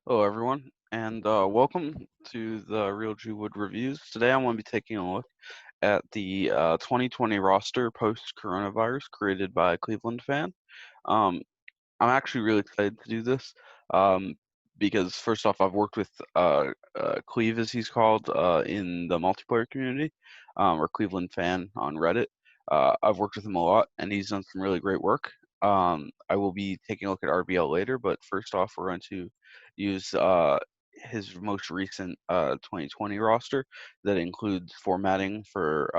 Hello, everyone, and welcome to the Therealgwood reviews. Today, I'm going to be taking a look at the 2020 roster post-coronavirus created by Clevelandfan. Um, I'm actually really excited to do this because, first off, I've worked with Cleve, as he's called, in the multiplayer community, or Clevelandfan on Reddit. I've worked with him a lot, and he's done some really great work. I will be taking a look at RBL later, but first off, we're going to use his most recent 2020 roster that includes formatting for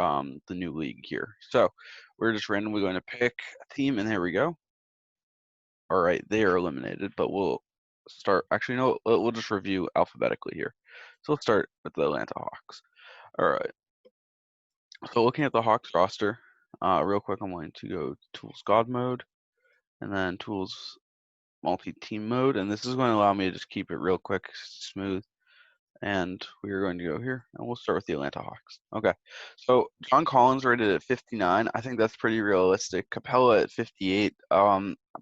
the new league here. So we're just randomly going to pick a team, and here we go. All right, they are eliminated, but we'll start. Actually, no, we'll just review alphabetically here. So let's start with the Atlanta Hawks. All right. So looking at the Hawks roster, real quick, I'm going to go Tools God mode, and then Tools multi-team mode, and this is going to allow me to just keep it real quick, smooth. And we are going to go here, and we'll start with the Atlanta Hawks. Okay, so John Collins rated at 59. I think that's pretty realistic. Capella at 58.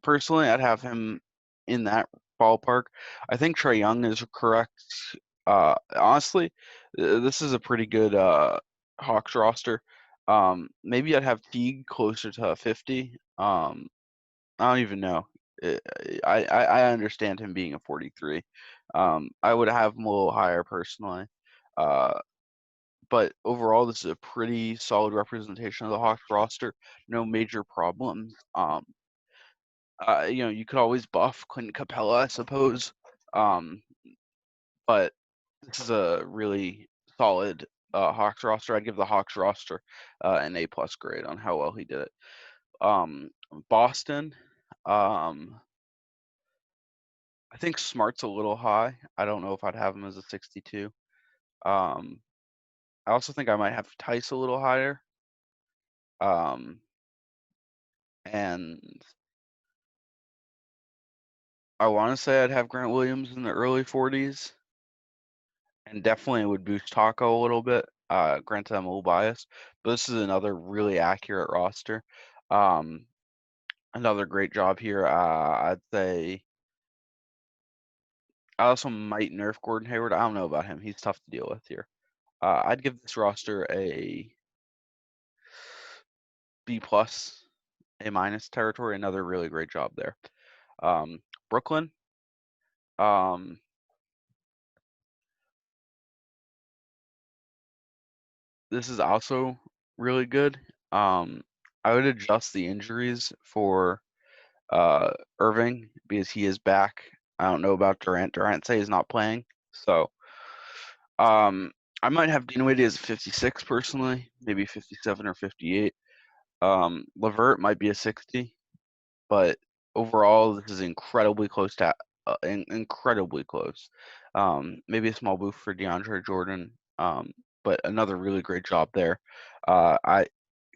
Personally, I'd have him in that ballpark. I think Trae Young is correct. Honestly, this is a pretty good Hawks roster. Maybe I'd have Teague closer to 50. I don't even know. Uh, I understand him being a 43. I would have him a little higher personally. Uh, but overall, this is a pretty solid representation of the Hawks roster. No major problems. You could always buff Clint Capella, I suppose. Um, but this is a really solid Hawks roster. I'd give the Hawks roster an A+ grade on how well he did it. Um, Boston. Um, I think Smart's a little high. I don't know if I'd have him as a 62. Um, I also think I might have Tice a little higher. Um, and I want to say I'd have Grant Williams in the early 40s, and definitely would boost Taco a little bit. Granted, I'm a little biased, but this is another really accurate roster. Um, Another great job here. I'd say I also might nerf Gordon Hayward. I don't know about him. He's tough to deal with here. I'd give this roster a B+, A- territory. Another really great job there. Brooklyn. Um, this is also really good. I would adjust the injuries for Irving because he is back. I don't know about Durant. Durant say he's not playing, so I might have Dinwiddie as a 56 personally, maybe 57 or 58. Levert might be a 60, but overall this is incredibly close to incredibly close. Maybe a small boost for DeAndre Jordan, but another really great job there. I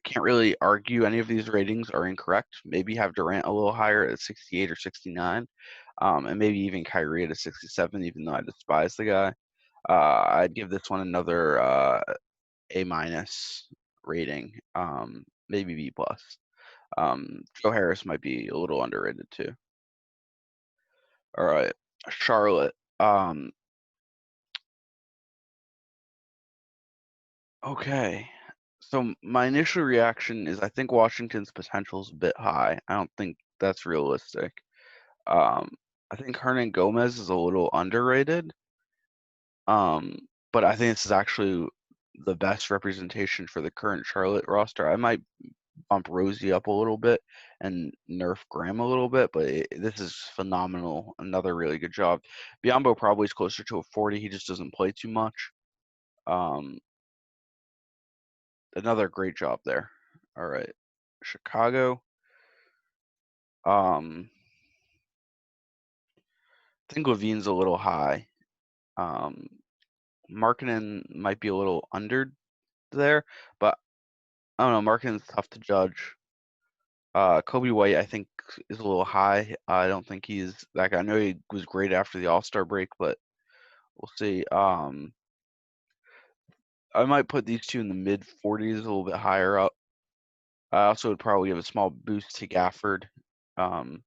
can't really argue any of these ratings are incorrect. Maybe have Durant a little higher at 68 or 69, and maybe even Kyrie at a 67, even though I despise the guy. I'd give this one another A- rating, maybe B+. Joe Harris might be a little underrated too. All right, Charlotte. Okay. So my initial reaction is I think Washington's potential is a bit high. I don't think that's realistic. Um, I think Hernan Gomez is a little underrated. Um, but I think this is actually the best representation for the current Charlotte roster. I might bump Rosie up a little bit and nerf Graham a little bit, but this is phenomenal. Another really good job. Biyombo probably is closer to a 40. He just doesn't play too much. Um, Another great job there. All right, Chicago. Um, I think Levine's a little high. Um, Markkinen might be a little under there, but I don't know. Markkinen's tough to judge. Kobe White, I think, is a little high. I don't think he's that guy. I know he was great after the All-Star break, but we'll see. I might put these two in the mid 40s, a little bit higher up. I also would probably give a small boost to Gafford. Um,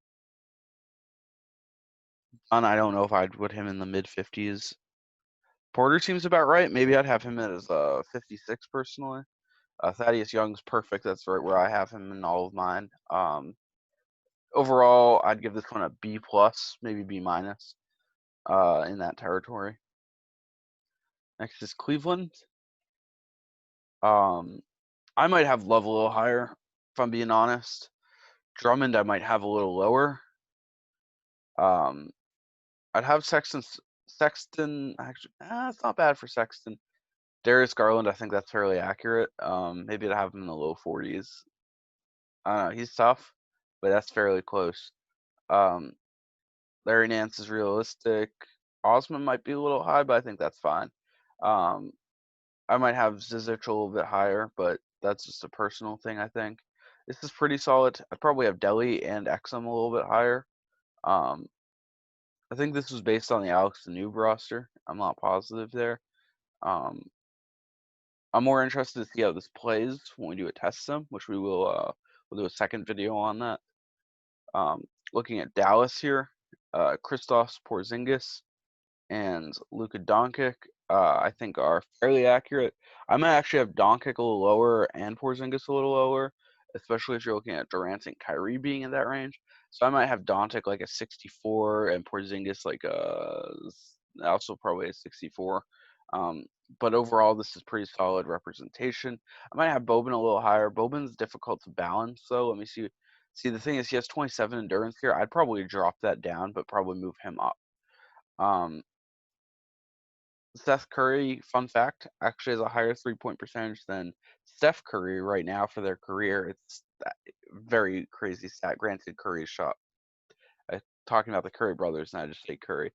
I don't know if I'd put him in the mid-50s. Porter seems about right. Maybe I'd have him as 56 personally. Thaddeus Young's perfect. That's right where I have him in all of mine. Overall, I'd give this one a B plus, maybe B minus, in that territory. Next is Cleveland. I might have Love a little higher, if I'm being honest. Drummond, I might have a little lower. I'd have Sexton. Actually, it's not bad for Sexton. Darius Garland, I think that's fairly accurate. Maybe I'd have him in the low 40s. I don't know. He's tough, but that's fairly close. Larry Nance is realistic. Osman might be a little high, but I think that's fine. I might have Zizic a little bit higher, but that's just a personal thing, I think. This is pretty solid. I'd probably have Delhi and Exum a little bit higher. I think this was based on the Alex Danube roster. I'm not positive there. Um, I'm more interested to see how this plays when we do a test sim, which we will we'll do a second video on that. Looking at Dallas here, Kristaps Porzingis and Luka Doncic, I think are fairly accurate. I might actually have Doncic a little lower and Porzingis a little lower, especially if you're looking at Durant and Kyrie being in that range. So I might have Doncic like a 64 and Porzingis like also probably a 64. But overall, this is pretty solid representation. I might have Boban a little higher. Boban's difficult to balance, though. Let me see. See, the thing is, he has 27 endurance here. I'd probably drop that down, but probably move him up. Seth Curry, fun fact, actually has a higher 3-point percentage than Steph Curry right now for their career. It's very crazy stat. Granted, Curry's shot. Talking about the Curry brothers, and I just say Curry.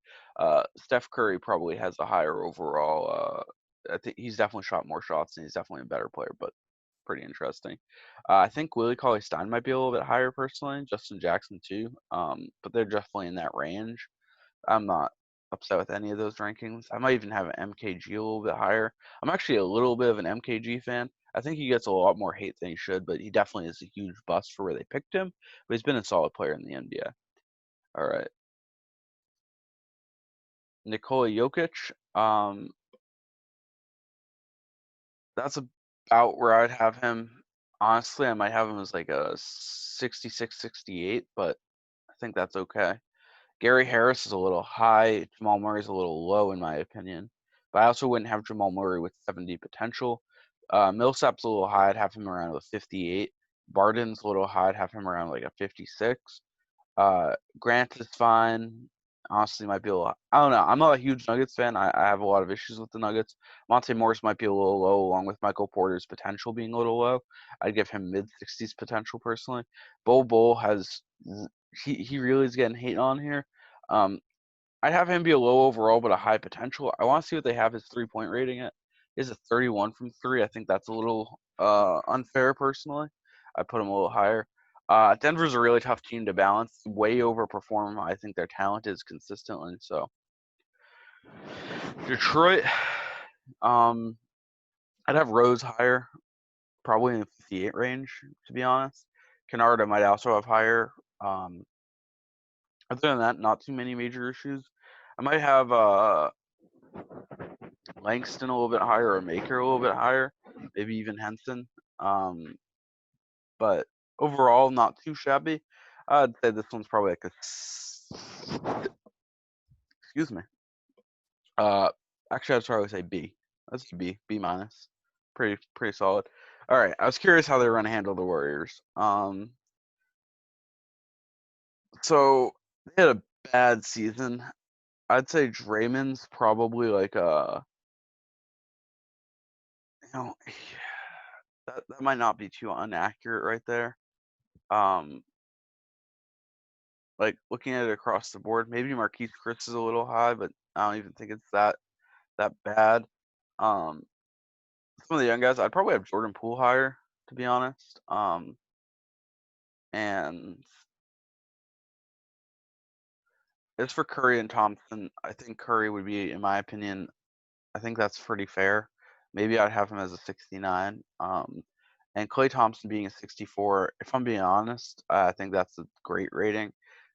Steph Curry probably has a higher overall. I think he's definitely shot more shots, and he's definitely a better player. But pretty interesting. I think Willie Cauley-Stein might be a little bit higher personally. Justin Jackson too. But they're definitely in that range. I'm not upset with any of those rankings. I might even have an MKG a little bit higher. I'm actually a little bit of an MKG fan. I think he gets a lot more hate than he should, but he definitely is a huge bust for where they picked him. But he's been a solid player in the NBA. All right. Nicolle Yogic. That's about where I'd have him. Honestly, I might have him as like a 66, 68, but I think that's okay. Gary Harris is a little high. Jamal Murray is a little low, in my opinion. But I also wouldn't have Jamal Murray with 70 potential. Millsap's a little high. I'd have him around a 58. Barden's a little high. I'd have him around like a 56. Grant is fine. Honestly, might be a lot. I don't know. I'm not a huge Nuggets fan. I have a lot of issues with the Nuggets. Monte Morris might be a little low, along with Michael Porter's potential being a little low. I'd give him mid-60s potential personally. Bol has he really is getting hate on here. I'd have him be a low overall, but a high potential. I want to see what they have his 3-point rating at. Is a 31 from 3. I think that's a little unfair personally. I put him a little higher. Denver's a really tough team to balance. Way overperform. I think their talent is consistently. So Detroit, I'd have Rose higher, probably in the 58 range, to be honest. Kennard I might also have higher. Other than that, not too many major issues. I might have Langston a little bit higher or Maker a little bit higher, maybe even Henson. But overall, not too shabby. I'd say this one's probably like a excuse me. Actually, I'd probably say B. That's a B, B minus. Pretty solid. All right, I was curious how they were gonna handle the Warriors. So they had a bad season. I'd say Draymond's probably like you know, that might not be too inaccurate right there. Like looking at it across the board, maybe Marquise Chris is a little high, but I don't even think it's that bad. Um, some of the young guys, I'd probably have Jordan Poole higher, to be honest. And as for Curry and Thompson, I think Curry would be, in my opinion, I think that's pretty fair. Maybe I'd have him as a 69. And Klay Thompson being a 64, if I'm being honest, I think that's a great rating.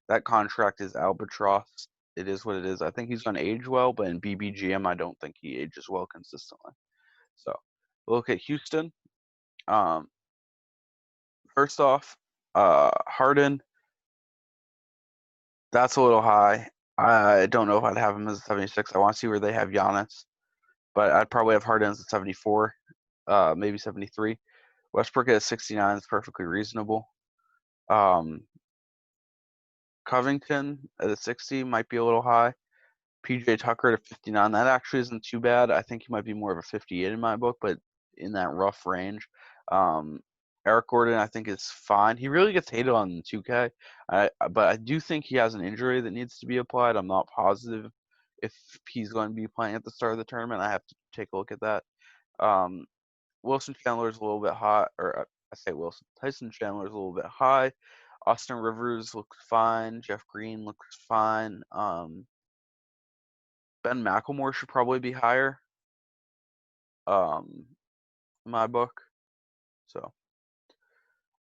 That contract is albatross. it is what it is. I think he's going to age well, but in BBGM, I don't think he ages well consistently. So we'll look at Houston. First off, Harden, that's a little high. I don't know if I'd have him as a 76. I want to see where they have Giannis, but I'd probably have Harden as a 74, maybe 73. Westbrook at 69 is perfectly reasonable. Covington at a 60 might be a little high. PJ Tucker at a 59, that actually isn't too bad. I think he might be more of a 58 in my book, but in that rough range. Eric Gordon, I think, is fine. He really gets hated on 2K, but I do think he has an injury that needs to be applied. I'm not positive if he's going to be playing at the start of the tournament. I have to take a look at that. Wilson Chandler is a little bit hot, or I say Wilson. Tyson Chandler is a little bit high. Austin Rivers looks fine. Jeff Green looks fine. Ben McLemore should probably be higher. In my book. So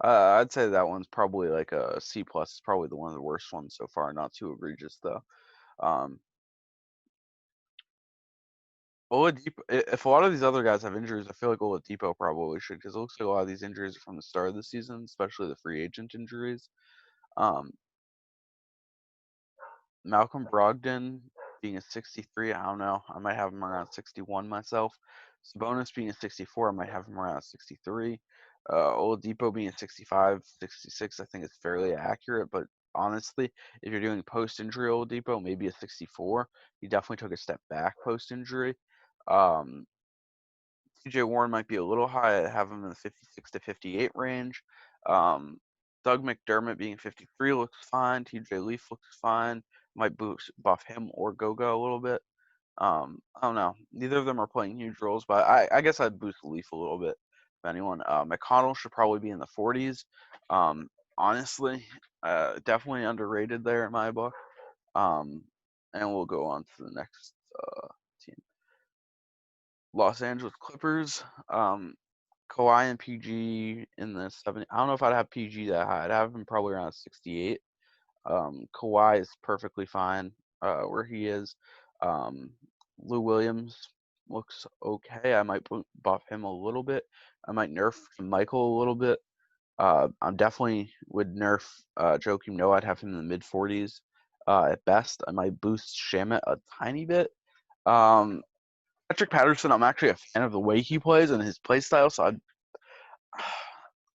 I'd say that one's probably like a C plus. It's probably the one of the worst ones so far. Not too egregious though. Oladipo, if a lot of these other guys have injuries, I feel like Oladipo probably should, because it looks like a lot of these injuries are from the start of the season, especially the free agent injuries. Malcolm Brogdon being a 63, I don't know. I might have him around 61 myself. Sabonis being a 64, I might have him around 63. Oladipo being a 65, 66, I think is fairly accurate. But honestly, if you're doing post-injury Oladipo, maybe a 64. He definitely took a step back post-injury. TJ Warren might be a little high. I have him in the 56 to 58 range. Doug McDermott being 53 looks fine. TJ Leaf looks fine. Might buff him or Goga a little bit. I don't know. Neither of them are playing huge roles, but I guess I'd boost Leaf a little bit. If anyone, McConnell should probably be in the 40s. Honestly, definitely underrated there in my book. And we'll go on to the next team. Los Angeles Clippers. Kauai and PG in the 70. I don't know if I'd have PG that high. I'd have him probably around 68. Kauai is perfectly fine where he is. Lou Williams looks okay. I might buff him a little bit. I might nerf Michael a little bit. I definitely would nerf Joakim Noah. I'd have him in the mid 40s at best. I might boost Shamet a tiny bit. Patrick Patterson, I'm actually a fan of the way he plays and his play style, so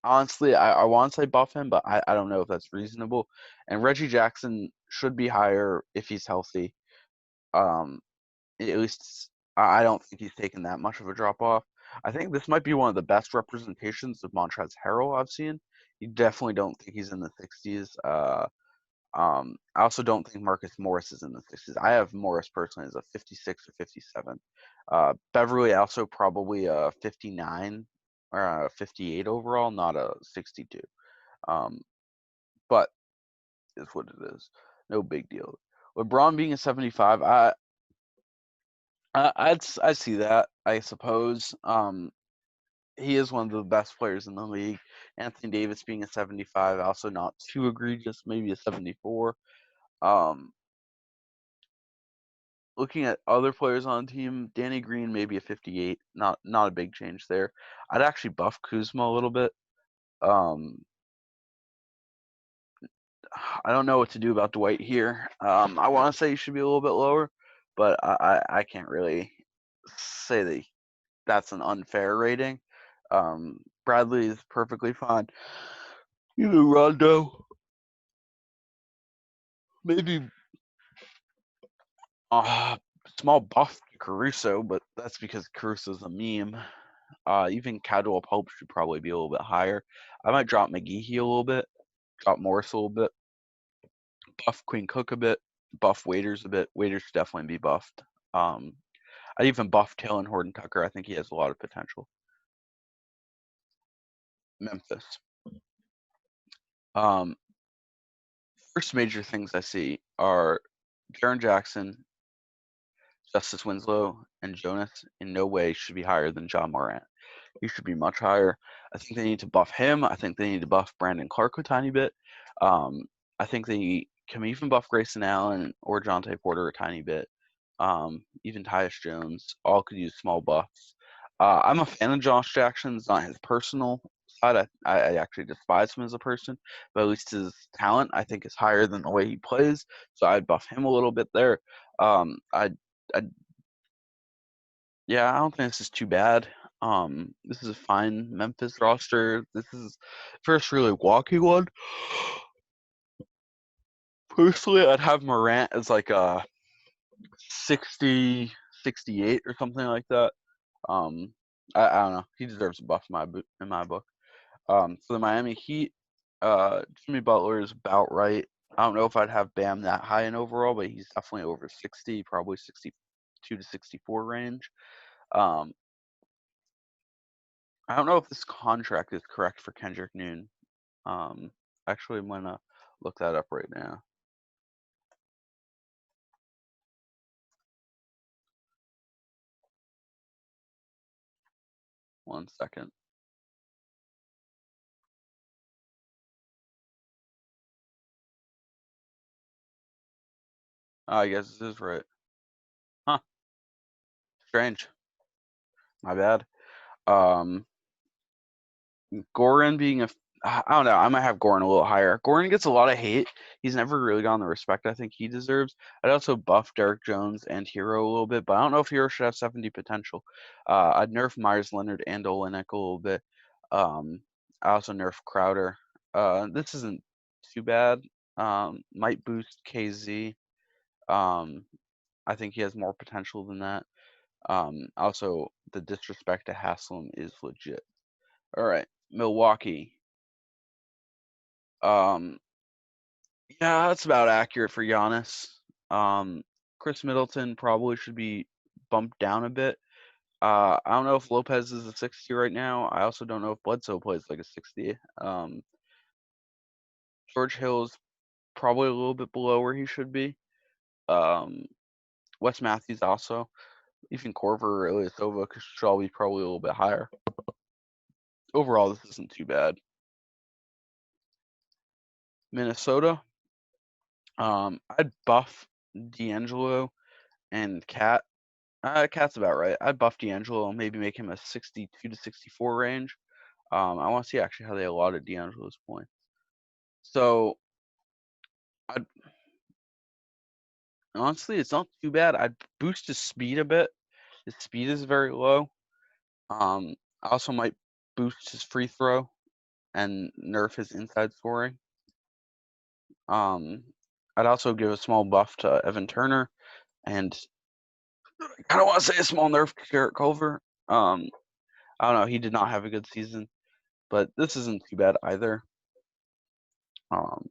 honestly, I want to say buff him, but I don't know if that's reasonable. And Reggie Jackson should be higher if he's healthy. At least I don't think he's taken that much of a drop off. I think this might be one of the best representations of Montrezl Harrell I've seen. You definitely don't think he's in the 60s. I also don't think Marcus Morris is in the 60s. I have Morris personally as a 56 or 57. Beverly also probably a 59 or a 58 overall, not a 62. But it's what it is. No big deal. LeBron being a 75, I see that, I suppose. He is one of the best players in the league. Anthony Davis being a 75, also not too egregious, maybe a 74. Looking at other players on the team, Danny Green maybe a 58, not a big change there. I'd actually buff Kuzma a little bit. I don't know what to do about Dwight here. I want to say he should be a little bit lower, but I can't really say that that's an unfair rating. Bradley is perfectly fine. Rondo, maybe small buff to Caruso, but that's because Caruso's a meme. Even Caldwell Pope should probably be a little bit higher. I might drop McGeehee a little bit, drop Morris a little bit, buff Queen Cook a bit, buff Waiters a bit. Waiters should definitely be buffed. I'd even buff Taylor Horton Tucker. I think he has a lot of potential. Memphis. First major things I see are Jaren Jackson, Justice Winslow, and Jonas in no way should be higher than John Morant. He should be much higher. I think they need to buff him. I think they need to buff Brandon Clark a tiny bit. I think they can even buff Grayson Allen or Jonte Porter a tiny bit. Even Tyus Jones, all could use small buffs. I'm a fan of Josh Jackson. It's not his personal side. I actually despise him as a person, but at least his talent I think is higher than the way he plays. So I'd buff him a little bit there. I Yeah, I don't think this is too bad. This is a fine Memphis roster. This is first really walking one. Personally, I'd have Morant as like a 60, 68 or something like that. Um, I don't know. He deserves a buff in my book. For the Miami Heat, Jimmy Butler is about right. I don't know if I'd have Bam that high in overall, but he's definitely over 60, probably 62 to 64 range. Um, I don't know if this contract is correct for Kendrick Nunn. Actually, I'm gonna look that up right now. One second. Oh, I guess this is right. Huh. Strange. My bad. Um, Goran being I don't know. I might have Goran a little higher. Goran gets a lot of hate. He's never really gotten the respect I think he deserves. I'd also buff Derek Jones and Hero a little bit, but I don't know if Hero should have 70 potential. I'd nerf Myers Leonard and Olynyk a little bit. I also nerf Crowder. This isn't too bad. Might boost KZ. Um, I think he has more potential than that. Also, the disrespect to Haslam is legit. All right, Milwaukee. Um, yeah, that's about accurate for Giannis. Chris Middleton probably should be bumped down a bit. I don't know if Lopez is a 60 right now. I also don't know if Bledsoe plays like a 60. George Hill's probably a little bit below where he should be. Um, Wes Matthews also. Even Corver or Ilyasova should be probably a little bit higher. Overall, this isn't too bad. Minnesota. I'd buff D'Angelo and Cat. Cat's about right. I'd buff D'Angelo and maybe make him a 62 to 64 range. I want to see actually how they allotted D'Angelo's points. So, I'd honestly, it's not too bad. I'd boost his speed a bit. His speed is very low. I also might boost his free throw and nerf his inside scoring. I'd also give a small buff to Evan Turner, and I don't want to say a small nerf to Jarrett Culver. I don't know. He did not have a good season, but this isn't too bad either. Um,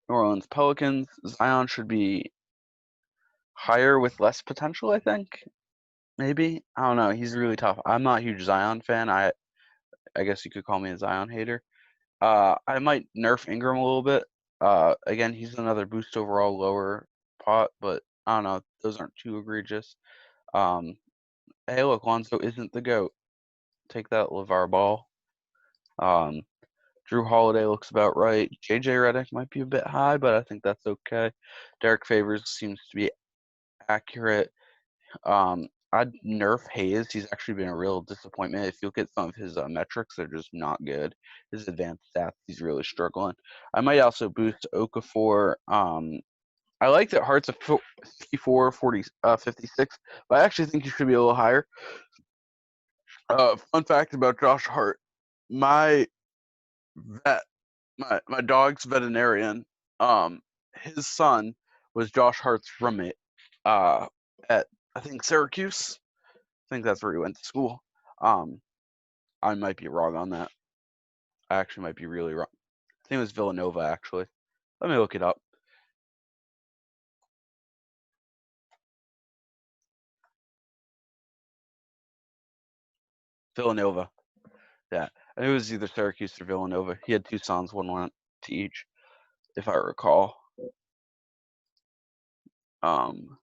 New Orleans Pelicans. Zion should be higher with less potential, I think. Maybe. I don't know. He's really tough. I'm not a huge Zion fan. I guess you could call me a Zion hater. I might nerf Ingram a little bit. Again, he's another boost overall lower pot, but I don't know. Those aren't too egregious. Um, hey, look, Lonzo isn't the GOAT. Take that, LeVar Ball. Um, Drew Holiday looks about right. JJ Redick might be a bit high, but I think that's okay. Derek Favors seems to be accurate. I'd nerf Hayes. He's actually been a real disappointment. If you look at some of his metrics, they're just not good. His advanced stats, he's really struggling. I might also boost Okafor. I like that Hart's a 54, 40, 56, but I actually think he should be a little higher. Fun fact about Josh Hart: my vet, my dog's veterinarian, his son was Josh Hart's roommate at I think Syracuse. I think that's where he went to school. Um, I might be wrong on that. I actually might be really wrong. I think it was Villanova, actually. Let me look it up. Villanova. Yeah. I think it was either Syracuse or Villanova. He had two sons, one went to each, if I recall. Um,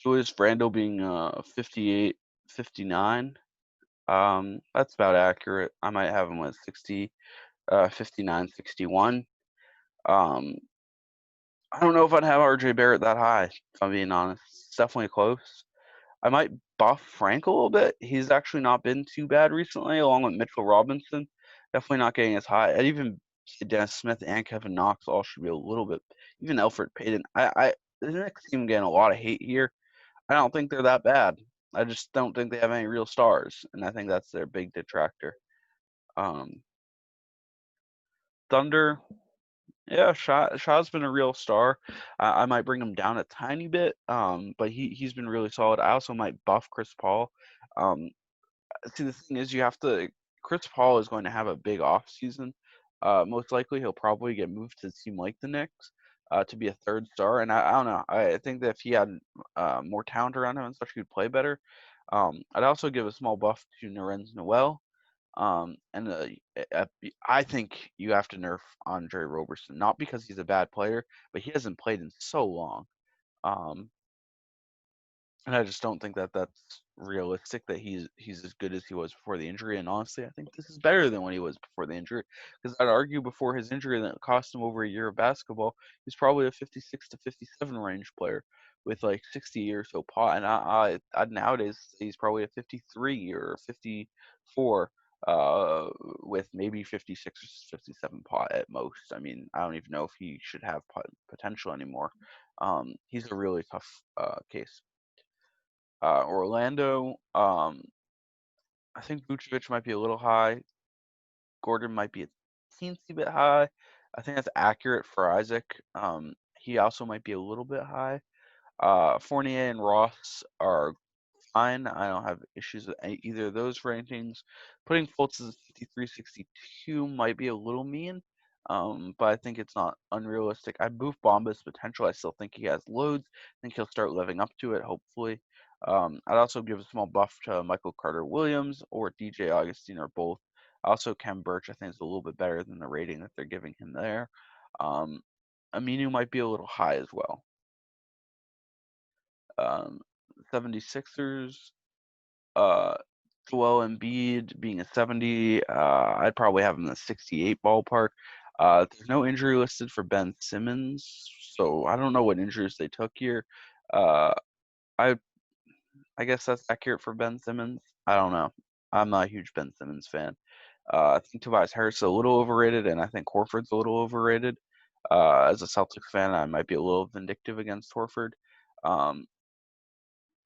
Julius Randle being 58, 59. That's about accurate. I might have him at 60. 59-61. Um, I don't know if I'd have RJ Barrett that high, if I'm being honest. It's definitely close. I might buff Frank a little bit. He's actually not been too bad recently, along with Mitchell Robinson. Definitely not getting as high. I'd even say Dennis Smith and Kevin Knox all should be a little bit. Even Elfrid Payton. The Knicks team getting a lot of hate here. I don't think they're that bad. I just don't think they have any real stars, and I think that's their big detractor. Um, Thunder, yeah, Shaw's been a real star. I might bring him down a tiny bit, but he's been really solid. I also might buff Chris Paul. Um, See, the thing is, you have to. Chris Paul is going to have a big off season. Most likely, he'll probably get moved to a team like the Knicks to be a third star. And I don't know. I think that if he had more talent around him and such, he'd play better. I'd also give a small buff to Nerez Noel. And I think you have to nerf Andre Roberson, not because he's a bad player, but he hasn't played in so long. Um, and I just don't think that that's realistic that he's as good as he was before the injury. And honestly, I think this is better than when he was before the injury. Because I'd argue before his injury that cost him over a year of basketball, he's probably a 56 to 57 range player with like 60 or so pot. And I'd nowadays say he's probably a 53 or 54 uh, with maybe 56 or 57 pot at most. I mean, I don't even know if he should have potential anymore. He's a really tough case. Orlando, I think Vucevic might be a little high. Gordon might be a teensy bit high. I think that's accurate for Isaac. He also might be a little bit high. Fournier and Ross are fine. I don't have issues with either of those rankings. Putting Fultz as 53-62 might be a little mean, but I think it's not unrealistic. I boost Bomba's potential. I still think he has loads. I think he'll start living up to it, hopefully. I'd also give a small buff to Michael Carter Williams or DJ Augustine or both. Also, Kem Birch, I think, is a little bit better than the rating that they're giving him there. Um, Aminu might be a little high as well. Um, 76ers, uh, Joel Embiid being a 70, I'd probably have him in the 68 ballpark. There's no injury listed for Ben Simmons, so I don't know what injuries they took here. Uh, I I guess that's accurate for Ben Simmons. I don't know. I'm not a huge Ben Simmons fan. I think Tobias Harris is a little overrated, and I think Horford's a little overrated. As a Celtics fan, I might be a little vindictive against Horford. Um,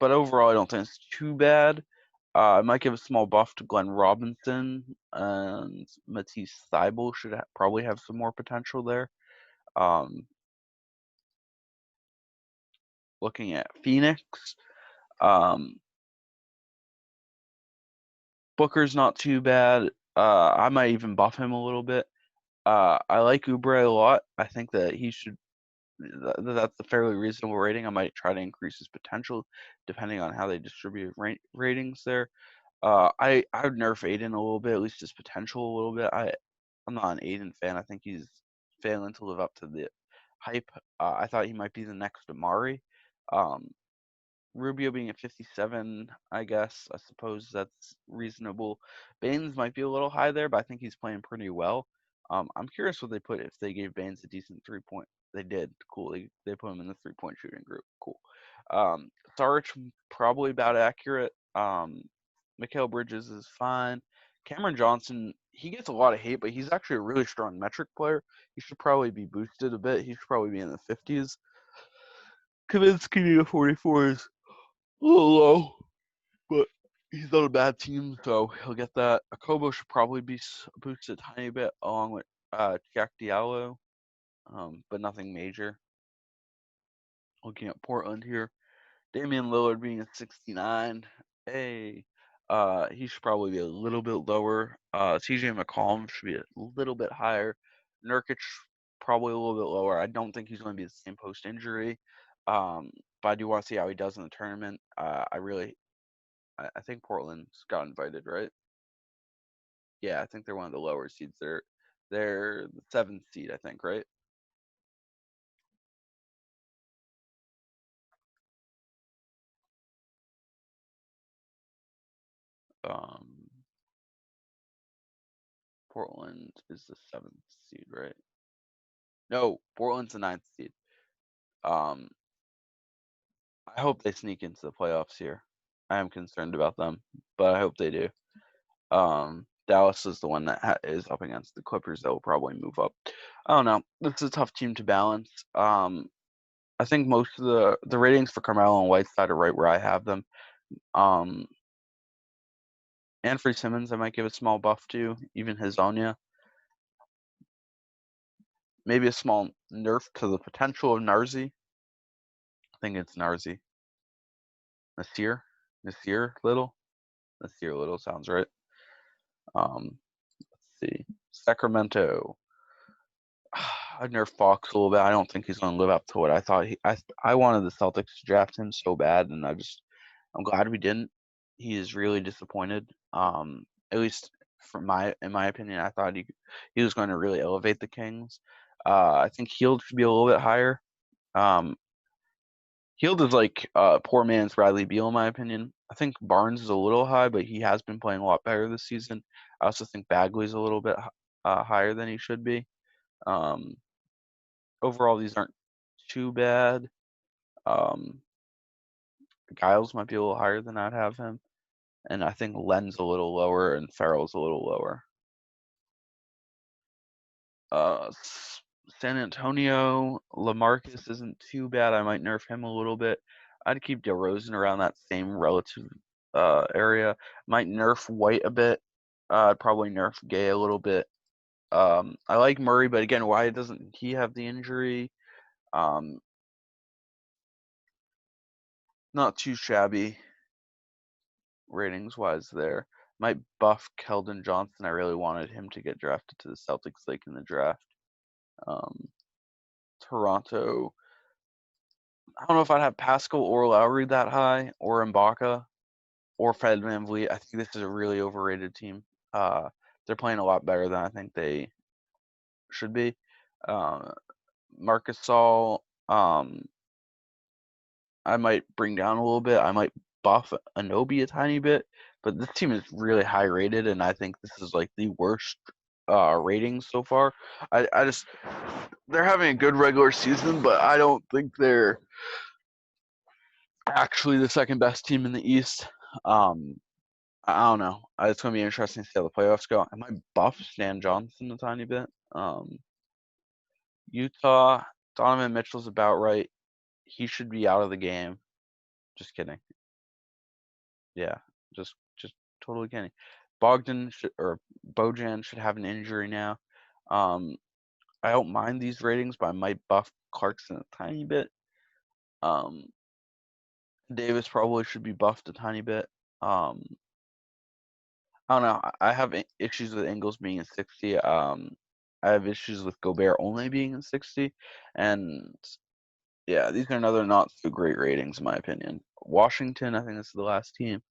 but overall, I don't think it's too bad. I might give a small buff to Glenn Robinson, and Matisse Thybulle should probably have some more potential there. Um, Looking at Phoenix, um, Booker's not too bad. I might even buff him a little bit. I like Oubre a lot. I think that he should. That's a fairly reasonable rating. I might try to increase his potential depending on how they distribute ratings there. I would nerf Aiden a little bit, at least his potential a little bit. I'm not an Aiden fan. I think he's failing to live up to the hype. I thought he might be the next Amari. Um, Rubio being at 57, I guess. I suppose that's reasonable. Baines might be a little high there, but I think he's playing pretty well. I'm curious what they put if they gave Baines a decent 3 point. They did. Cool. They put him in the 3 point shooting group. Cool. Sarich probably about accurate. Mikal Bridges is fine. Cameron Johnson, he gets a lot of hate, but he's actually a really strong metric player. He should probably be boosted a bit. He should probably be in the 50s. Kaminsky at 44 is a little low, but he's on a bad team, so he'll get that. Akobo should probably be boosted a tiny bit along with Jack Diallo, but nothing major. Looking at Portland here, Damian Lillard being a 69. Hey, he should probably be a little bit lower. TJ McCollum should be a little bit higher. Nurkic probably a little bit lower. I don't think he's going to be the same post injury, but I do want to see how he does in the tournament. I think Portland's got invited, right? Yeah, I think they're one of the lower seeds. They're the seventh seed, I think, right? Um, Portland is the 7th seed, right? No, Portland's the 9th seed. I hope they sneak into the playoffs here. I am concerned about them, but I hope they do. Dallas is the one that is up against the Clippers that will probably move up. I don't know. This is a tough team to balance. I think most of the ratings for Carmelo and Whiteside are right where I have them. Anthony Simmons, I might give a small buff to, even Hazonia. Maybe a small nerf to the potential of Narzi. I think it's Narzi. Nasir Little sounds right. Let's see. Sacramento. I nerfed Fox a little bit. I don't think he's going to live up to what I thought. I wanted the Celtics to draft him so bad, and I'm glad we didn't. He is really disappointed. At least in my opinion, I thought he was going to really elevate the Kings. I think Hield should be a little bit higher. Hield is like poor man's Bradley Beal, in my opinion. I think Barnes is a little high, but he has been playing a lot better this season. I also think Bagley's a little bit higher than he should be. Overall, these aren't too bad. Giles might be a little higher than I'd have him. And I think Len's a little lower and Farrell's a little lower. San Antonio, LaMarcus isn't too bad. I might nerf him a little bit. I'd keep DeRozan around that same relative area. Might nerf White a bit. I'd probably nerf Gay a little bit. I like Murray, but again, why doesn't he have the injury? Not too shabby ratings-wise there. Might buff Keldon Johnson. I really wanted him to get drafted to the Celtics late in the draft. Toronto. I don't know if I'd have Pascal or Lowry that high, or Ibaka, or Fred VanVleet. I think this is a really overrated team. They're playing a lot better than I think they should be. Marcus Gasol, I might bring down a little bit. I might buff Anunoby a tiny bit, but this team is really high rated, and I think this is like the worst ratings so far. They're having a good regular season, but I don't think they're actually the second best team in the East. I don't know. It's going to be interesting to see how the playoffs go. I might buff Stan Johnson a tiny bit. Utah, Donovan Mitchell's about right. He should be out of the game. Just kidding. Yeah, just totally kidding. Bojan should have an injury now. I don't mind these ratings, but I might buff Clarkson a tiny bit. Davis probably should be buffed a tiny bit. I don't know. I have issues with Ingles being in 60. I have issues with Gobert only being in 60. And yeah, these are another not so great ratings in my opinion. Washington, I think this is the last team.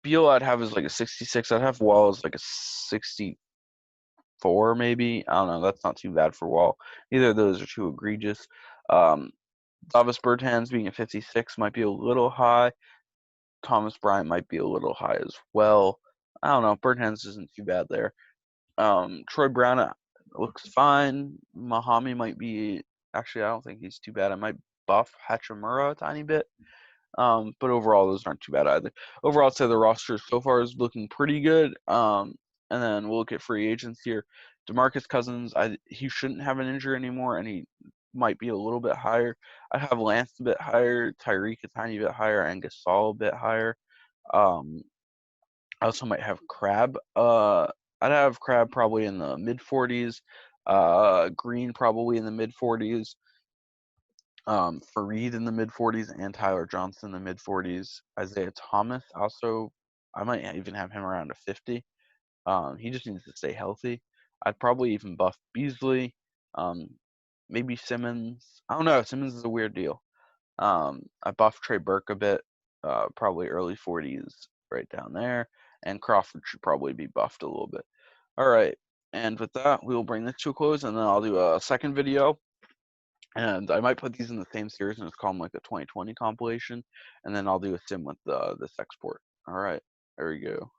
Beal I'd have as like a 66. I'd have Wall as like a 64 maybe. I don't know. That's not too bad for Wall. Neither of those are too egregious. Davis Bertans being a 56 might be a little high. Thomas Bryant might be a little high as well. I don't know. Bertans isn't too bad there. Troy Brown looks fine. Mahami might be. Actually, I don't think he's too bad. I might buff Hachimura a tiny bit. But overall, those aren't too bad either. Overall, I'd say the roster so far is looking pretty good. And then we'll look at free agents here. DeMarcus Cousins, he shouldn't have an injury anymore, and he might be a little bit higher. I'd have Lance a bit higher, Tyreek a tiny bit higher, and Gasol a bit higher. I also might have Crab. I'd have Crab probably in the mid 40s. Green probably in the mid 40s. Fareed in the mid 40s and Tyler Johnson in the mid 40s. Isaiah Thomas also, I might even have him around a 50. He just needs to stay healthy. I'd probably even buff Beasley. Maybe Simmons. I don't know. Simmons is a weird deal. I buffed Trey Burke a bit, probably early 40s right down there. And Crawford should probably be buffed a little bit. All right. And with that, we will bring this to a close, and then I'll do a second video. And I might put these in the same series and just call them like a 2020 compilation. And then I'll do a sim with this export. All right. There we go.